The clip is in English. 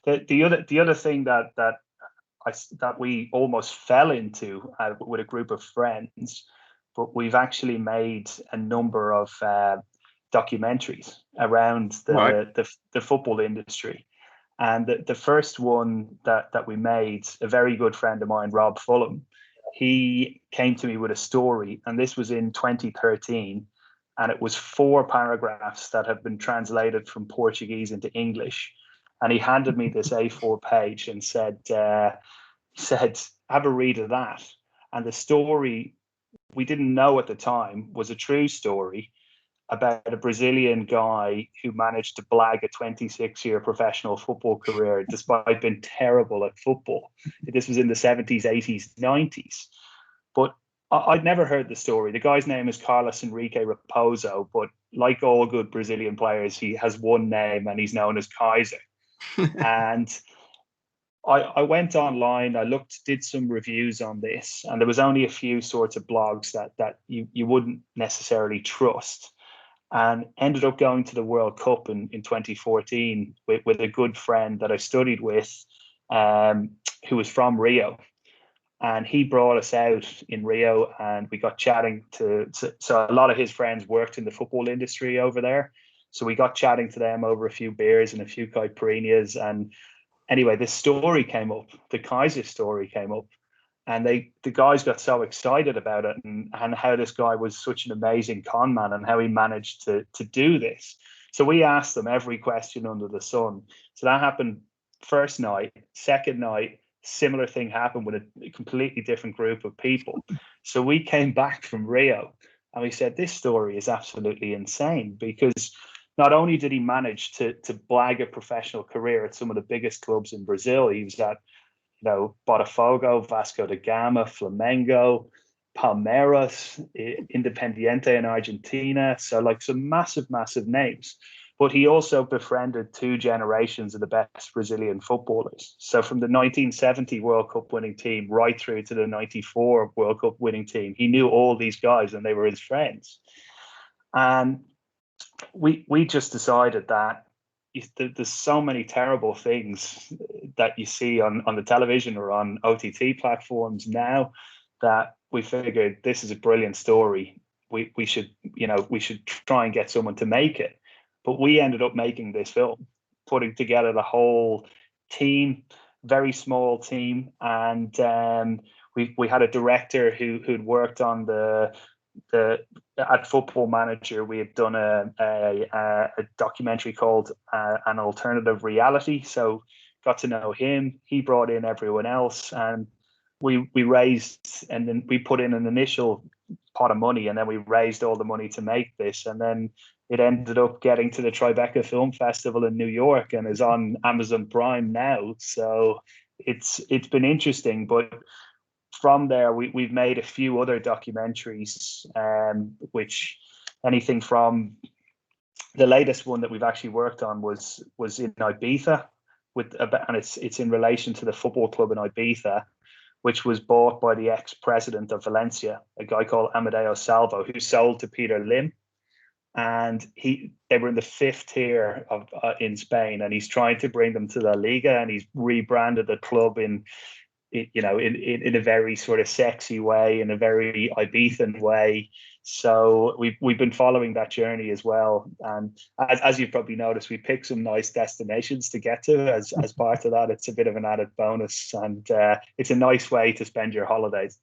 The other thing that we almost fell into with a group of friends, but we've actually made a number of documentaries around Right. the football industry. And the first one that we made, a very good friend of mine, Rob Fulham, he came to me with a story, and this was in 2013, and it was 4 paragraphs that had been translated from Portuguese into English. And he handed me this A4 page and said, have a read of that. And the story, we didn't know at the time, was a true story about a Brazilian guy who managed to blag a 26-year professional football career despite being terrible at football. This was in the 70s, 80s, 90s. But I'd never heard the story. The guy's name is Carlos Enrique Raposo, but like all good Brazilian players, he has one name and he's known as Kaiser. And I went online, I did some reviews on this, and there was only a few sorts of blogs that you wouldn't necessarily trust, and ended up going to the World Cup in 2014 with a good friend that I studied with, who was from Rio. And he brought us out in Rio, and we got chatting so a lot of his friends worked in the football industry over there. So we got chatting to them over a few beers and a few caipirinhas. And anyway, this story came up, the Kaiser story came up, and the guys got so excited about it, and how this guy was such an amazing con man and how he managed to do this. So we asked them every question under the sun. So that happened first night. Second night, similar thing happened with a completely different group of people. So we came back from Rio and we said, this story is absolutely insane, because not only did he manage to blag a professional career at some of the biggest clubs in Brazil, he was at Botafogo, Vasco da Gama, Flamengo, Palmeiras, Independiente in Argentina. So like some massive, massive names. But he also befriended 2 generations of the best Brazilian footballers. So from the 1970 World Cup winning team right through to the 94 World Cup winning team, he knew all these guys and they were his friends. And we just decided that there's so many terrible things that you see on the television or on OTT platforms now, that we figured this is a brilliant story. We should try and get someone to make it. But we ended up making this film, putting together the whole team, very small team, and we had a director who'd worked on at Football Manager. We had done a documentary called An Alternative Reality. So got to know him. He brought in everyone else, and we raised, and then we put in an initial pot of money, and then we raised all the money to make this, and then it ended up getting to the Tribeca Film Festival in New York and is on Amazon Prime now. So it's been interesting, but from there we've made a few other documentaries, which anything from the latest one that we've actually worked on was in Ibiza, and it's in relation to the football club in Ibiza, which was bought by the ex-president of Valencia, a guy called Amadeo Salvo, who sold to Peter Lim. And they were in the 5th tier in Spain, and he's trying to bring them to La Liga, and he's rebranded the club in a very sort of sexy way, in a very Ibizan way. So we've been following that journey as well, and as you've probably noticed, we picked some nice destinations to get to as part of that. It's a bit of an added bonus, and it's a nice way to spend your holidays.